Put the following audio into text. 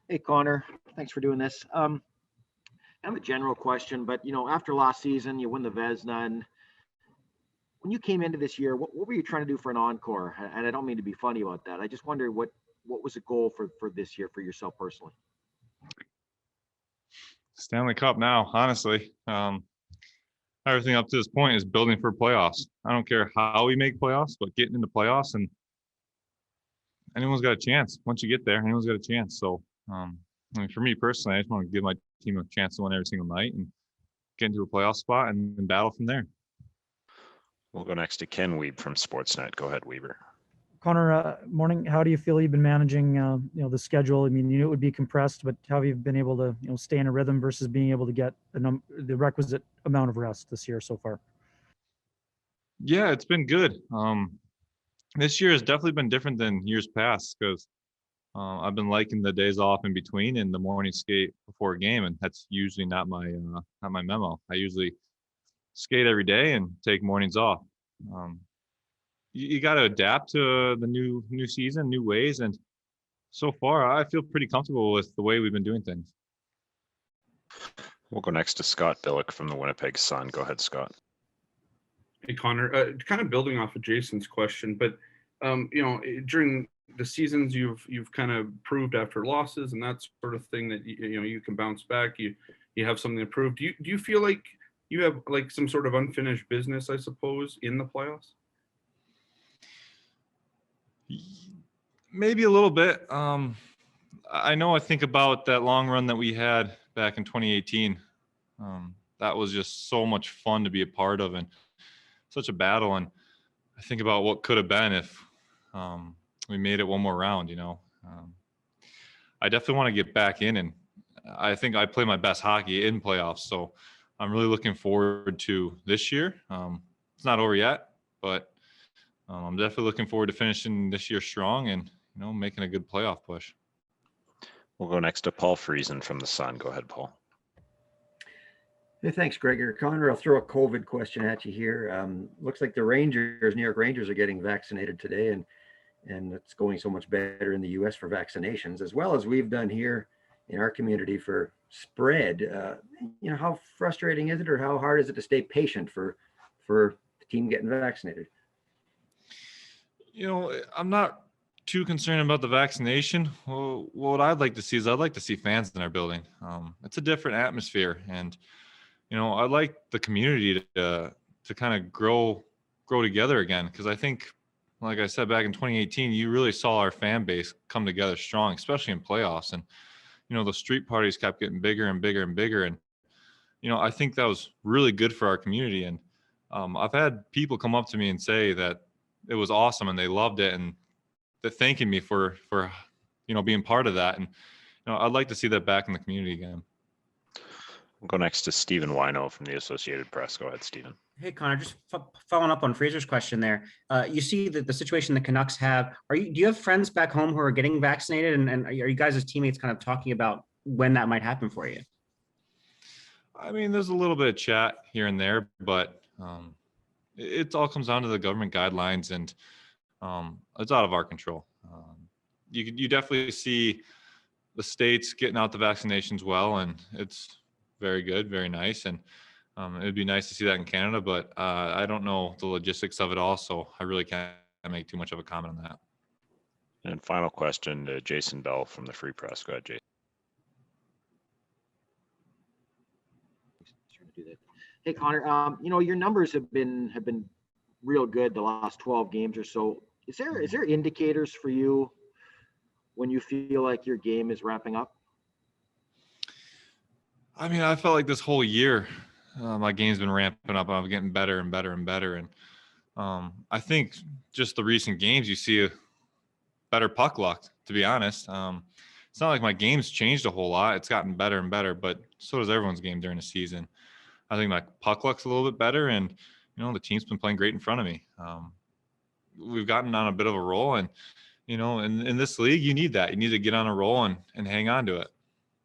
Hey, Connor. Thanks for doing this. I have a general question, but after last season, you win the Vezina. And when you came into this year, what were you trying to do for an encore? And I don't mean to be funny about that. I just wonder what was the goal for this year for yourself personally? Stanley Cup now, honestly. Everything up to this point is building for playoffs. I don't care how we make playoffs, but getting into playoffs, and anyone's got a chance. Once you get there, anyone's got a chance. So, I mean, for me personally, I just want to give my team a chance to win every single night and get into a playoff spot and then battle from there. We'll go next to Ken Weeb from Sportsnet. Go ahead, Weaver. Connor, morning. How do you feel you've been managing, the schedule? I mean, you knew it would be compressed, but how have you been able to, stay in a rhythm versus being able to get the requisite amount of rest this year so far? Yeah, it's been good. This year has definitely been different than years past because I've been liking the days off in between and the morning skate before a game, and that's usually not my memo. I usually skate every day and take mornings off. You got to adapt to the new season, new ways, and so far I feel pretty comfortable with the way we've been doing things. We'll go next to Scott Billick from the Winnipeg Sun. Go ahead, Scott. Hey, Connor. Kind of building off of Jason's question, but during the seasons you've kind of proved after losses and that sort of thing that you can bounce back. You have something to prove. Do you feel like you have like some sort of unfinished business, I suppose, in the playoffs? Maybe a little bit. I know I think about that long run that we had back in 2018. That was just so much fun to be a part of and such a battle. And I think about what could have been if we made it one more round, I definitely want to get back in, and I think I play my best hockey in playoffs. So I'm really looking forward to this year. It's not over yet, but I'm definitely looking forward to finishing this year strong and, making a good playoff push. We'll go next to Paul Friesen from the Sun. Go ahead, Paul. Hey, thanks, Gregor. Connor, I'll throw a COVID question at you here. Looks like the New York Rangers are getting vaccinated today, and it's going so much better in the U.S. for vaccinations, as well as we've done here in our community for spread. How frustrating is it, or how hard is it to stay patient for the team getting vaccinated? I'm not too concerned about the vaccination. Well, what I'd like to see is I'd like to see fans in our building. It's a different atmosphere, and I'd like the community to kind of grow together again, because I think, like I said, back in 2018, you really saw our fan base come together strong, especially in playoffs. And, the street parties kept getting bigger and bigger and bigger. And, I think that was really good for our community. And I've had people come up to me and say that it was awesome and they loved it, and they're thanking me for being part of that. And, I'd like to see that back in the community again. We'll go next to Stephen Wino from the Associated Press. Go ahead, Stephen. Hey, Connor, just following up on Fraser's question there. You see the situation the Canucks have. Do you have friends back home who are getting vaccinated, and are you guys as teammates kind of talking about when that might happen for you? I mean, there's a little bit of chat here and there, but it all comes down to the government guidelines, and it's out of our control. You definitely see the states getting out the vaccinations well, and it's very good, very nice. And it'd be nice to see that in Canada, but I don't know the logistics of it all, so I really can't make too much of a comment on that. And final question to Jason Bell from the Free Press. Go ahead, Jason. Hey, Connor, your numbers have been real good the last 12 games or so. Is there indicators for you when you feel like your game is wrapping up? I mean, I felt like this whole year, my game's been ramping up. I'm getting better and better and better. And I think just the recent games, you see a better puck luck, to be honest. It's not like my game's changed a whole lot. It's gotten better and better, but so does everyone's game during the season. I think my puck luck's a little bit better, and, the team's been playing great in front of me. We've gotten on a bit of a roll, and, in this league, you need that. You need to get on a roll and hang on to it.